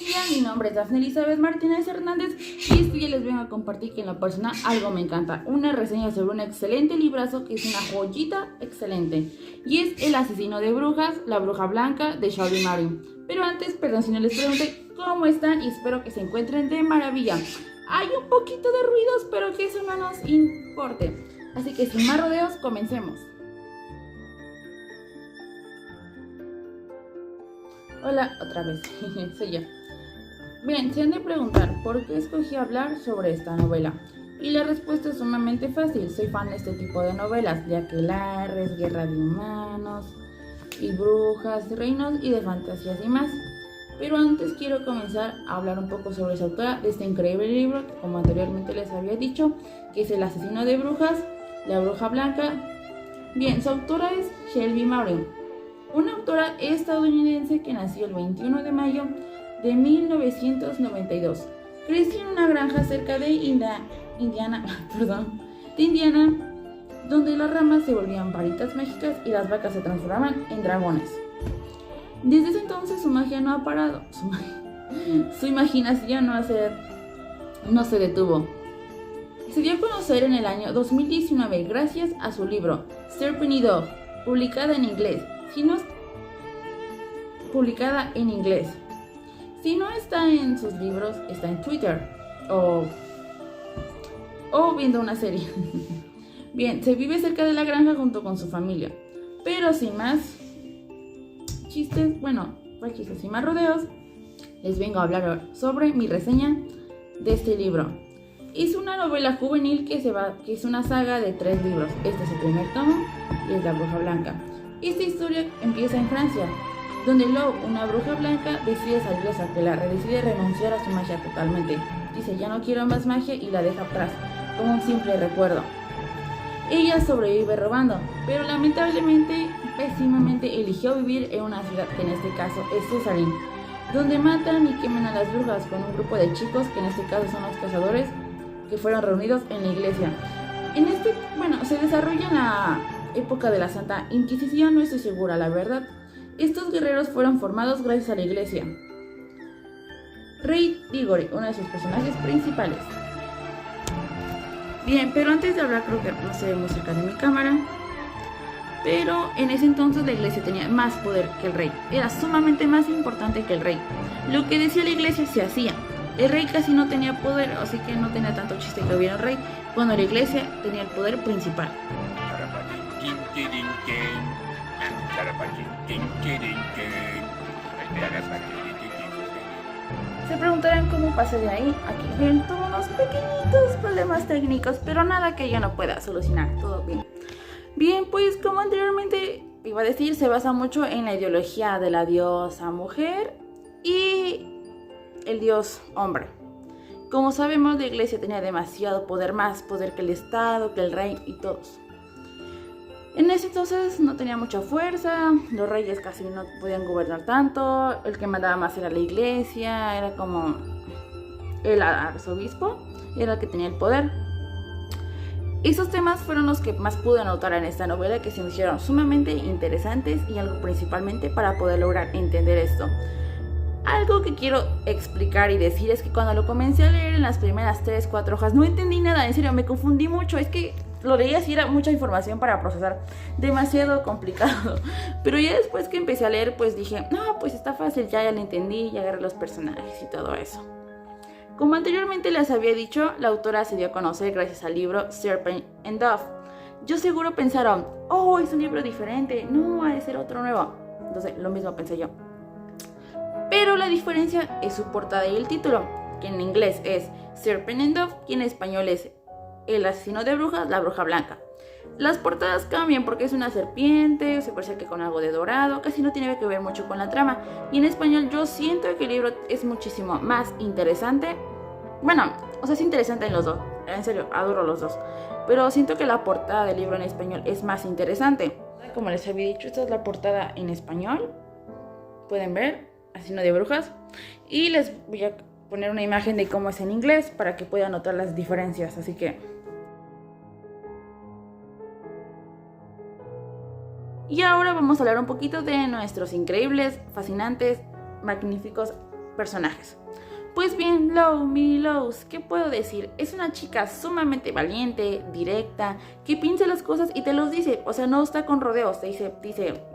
Hola, mi nombre es Dafne Elizabeth Martínez Hernández y esto ya les vengo a compartir que en lo personal algo me encanta. Una reseña sobre un excelente librazo que es una joyita excelente. Y es El asesino de brujas, la bruja blanca de Shelby Marin. Pero antes, perdón si no les pregunté cómo están y espero que se encuentren de maravilla. Hay un poquito de ruidos, pero que eso no nos importe. Así que sin más rodeos, comencemos. Hola, otra vez, soy yo. Bien, se han de preguntar por qué escogí hablar sobre esta novela. Y la respuesta es sumamente fácil. Soy fan de este tipo de novelas, de aquelarres, guerra de humanos y brujas, reinos y de fantasías y más. Pero antes quiero comenzar a hablar un poco sobre su autora de este increíble libro que, como anteriormente les había dicho, que es El asesino de brujas, la bruja blanca. Bien, su autora es Shelby Marin, una autora estadounidense que nació el 21 de mayo de 1992. Creció en una granja cerca de Indiana, donde las ramas se volvían varitas mágicas y las vacas se transformaban en dragones. Desde ese entonces su magia no ha parado, su imaginación no se detuvo. Se dio a conocer en el año 2019 gracias a su libro Serpent Dove, publicada en inglés. Si no está en sus libros, está en Twitter o viendo una serie. Bien, se vive cerca de la granja junto con su familia. Pero sin más chistes, sin más rodeos, les vengo a hablar sobre mi reseña de este libro. Es una novela juvenil que es una saga de 3 libros. Este es el primer tomo y es La Bruja Blanca. Esta historia empieza en Francia, donde Lou, una bruja blanca, decide salir de su aquelarre, decide renunciar a su magia totalmente. Dice, ya no quiero más magia y la deja atrás, como un simple recuerdo. Ella sobrevive robando, pero lamentablemente, pésimamente, eligió vivir en una ciudad que en este caso es Césarín, donde matan y queman a las brujas con un grupo de chicos, que en este caso son los cazadores, que fueron reunidos en la iglesia. Se desarrolla en la época de la Santa Inquisición, no estoy segura, la verdad. Estos guerreros fueron formados gracias a la iglesia. Rey Diggory, uno de sus personajes principales. Bien, pero antes de hablar, creo que no se ve muy cerca de mi cámara. Pero en ese entonces la iglesia tenía más poder que el rey. Era sumamente más importante que el rey. Lo que decía la iglesia se hacía. El rey casi no tenía poder, así que no tenía tanto chiste que hubiera el rey, cuando la iglesia tenía el poder principal. Se preguntarán cómo pasé de ahí. Aquí ven, tuve unos pequeñitos problemas técnicos, pero nada que yo no pueda solucionar, todo bien. Bien, pues como anteriormente iba a decir, se basa mucho en la ideología de la diosa mujer y el dios hombre. Como sabemos, la iglesia tenía demasiado poder, más poder que el Estado, que el rey y todos. En ese entonces no tenía mucha fuerza, los reyes casi no podían gobernar tanto, el que mandaba más era la iglesia, era como el arzobispo, era el que tenía el poder. Esos temas fueron los que más pude anotar en esta novela, que se me hicieron sumamente interesantes y algo principalmente para poder lograr entender esto. Algo que quiero explicar y decir es que cuando lo comencé a leer en las primeras 3-4 hojas no entendí nada, en serio, me confundí mucho, es que lo leía así, era mucha información para procesar, demasiado complicado. Pero ya después que empecé a leer, pues dije, no, pues está fácil, ya lo entendí, ya agarré los personajes y todo eso. Como anteriormente les había dicho, la autora se dio a conocer gracias al libro Serpent Dove. Yo seguro pensaron, oh, es un libro diferente, no, ha de ser otro nuevo. Entonces, lo mismo pensé yo. Pero la diferencia es su portada y el título, que en inglés es Serpent Dove y en español es El asesino de brujas, la bruja blanca. Las portadas cambian porque es una serpiente, se parece que con algo de dorado, casi no tiene que ver mucho con la trama. Y en español yo siento que el libro es muchísimo más interesante. Es interesante en los dos, en serio, adoro los dos. Pero siento que la portada del libro en español es más interesante. Como les había dicho, esta es la portada en español. Pueden ver, asesino de brujas. Y les voy a poner una imagen de cómo es en inglés para que puedan notar las diferencias, así que... Y ahora vamos a hablar un poquito de nuestros increíbles, fascinantes, magníficos personajes. Pues bien, Lou, mi Lowe's, ¿qué puedo decir? Es una chica sumamente valiente, directa, que piensa las cosas y te los dice. O sea, no está con rodeos, te dice,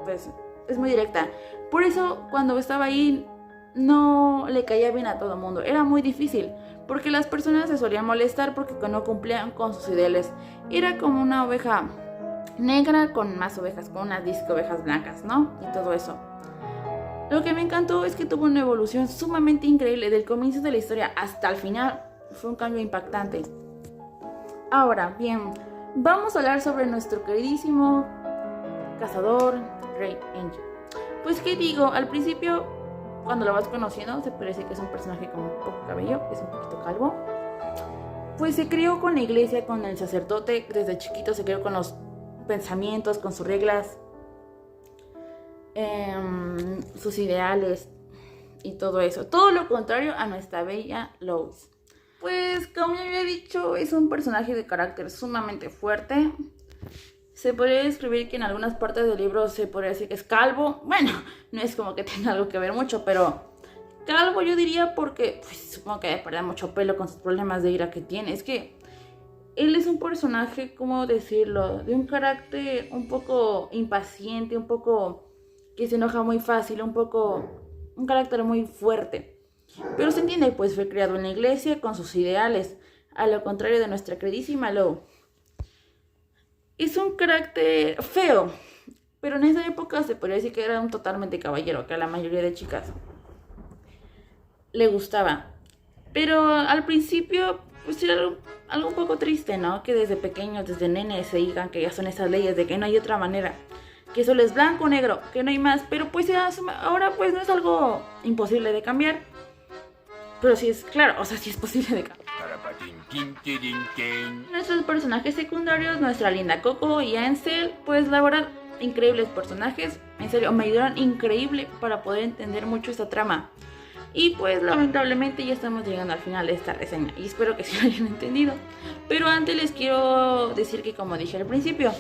pues es muy directa. Por eso, cuando estaba ahí, no le caía bien a todo el mundo. Era muy difícil, porque las personas se solían molestar porque no cumplían con sus ideales. Era como una oveja negra con más ovejas, con unas 10 ovejas blancas, ¿no? Y todo eso. Lo que me encantó es que tuvo una evolución sumamente increíble del comienzo de la historia hasta el final. Fue un cambio impactante. Ahora, bien, vamos a hablar sobre nuestro queridísimo cazador, Ray Angel. Pues, ¿qué digo? Al principio, cuando lo vas conociendo, se parece que es un personaje con un poco cabello, es un poquito calvo. Pues se crió con la iglesia, con el sacerdote, desde chiquito se crió con los pensamientos, con sus reglas, sus ideales y todo eso. Todo lo contrario a nuestra bella Lowe's. Pues como ya había dicho, es un personaje de carácter sumamente fuerte. Se podría describir que en algunas partes del libro se podría decir que es calvo. Bueno, no es como que tenga algo que ver mucho, pero calvo yo diría porque pues, supongo que debe perder mucho pelo con sus problemas de ira que tiene. Es que él es un personaje, ¿cómo decirlo? De un carácter un poco impaciente, un poco que se enoja muy fácil, un carácter muy fuerte. Pero se entiende, pues fue criado en la iglesia con sus ideales, a lo contrario de nuestra queridísima Lou. Es un carácter feo, pero en esa época se podría decir que era un totalmente caballero, que a la mayoría de chicas le gustaba. Pero al principio, pues era algo un poco triste, ¿no? Que desde pequeños, desde nenes, se digan que ya son esas leyes de que no hay otra manera, que solo es blanco o negro, que no hay más. Pero pues ahora pues no es algo imposible de cambiar. Pero sí es, claro, o sea, sí es posible de cambiar. Nuestros personajes secundarios, nuestra linda Coco y Ansel, pues la verdad, increíbles personajes. En serio, me ayudaron increíble para poder entender mucho esta trama. Y pues lamentablemente ya estamos llegando al final de esta reseña y espero que sí lo hayan entendido. Pero antes les quiero decir que, como dije al principio,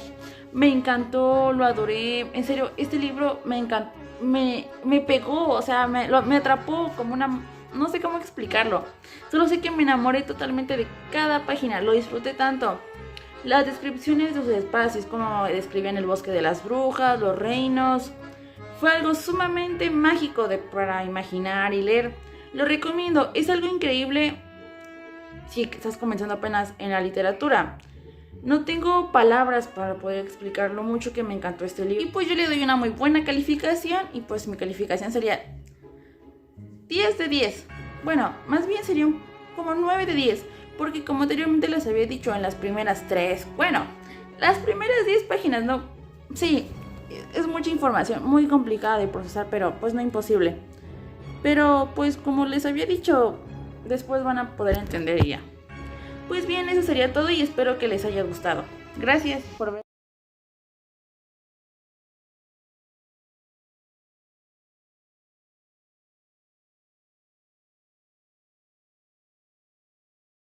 me encantó, lo adoré. En serio, este libro me encantó, me pegó, o sea, me atrapó como una... No sé cómo explicarlo. Solo sé que me enamoré totalmente de cada página, lo disfruté tanto. Las descripciones de sus espacios, como describían el bosque de las brujas, los reinos... Fue algo sumamente mágico para imaginar y leer. Lo recomiendo, es algo increíble si estás comenzando apenas en la literatura. No tengo palabras para poder explicar lo mucho que me encantó este libro. Y pues yo le doy una muy buena calificación y pues mi calificación sería 10 de 10. Bueno, más bien sería como 9 de 10. Porque como anteriormente les había dicho en las primeras 3, bueno, las primeras 10 páginas, no, sí, es mucha información, muy complicada de procesar, pero pues no imposible. Pero pues como les había dicho, después van a poder entender ya. Pues bien, eso sería todo y espero que les haya gustado. Gracias por ver.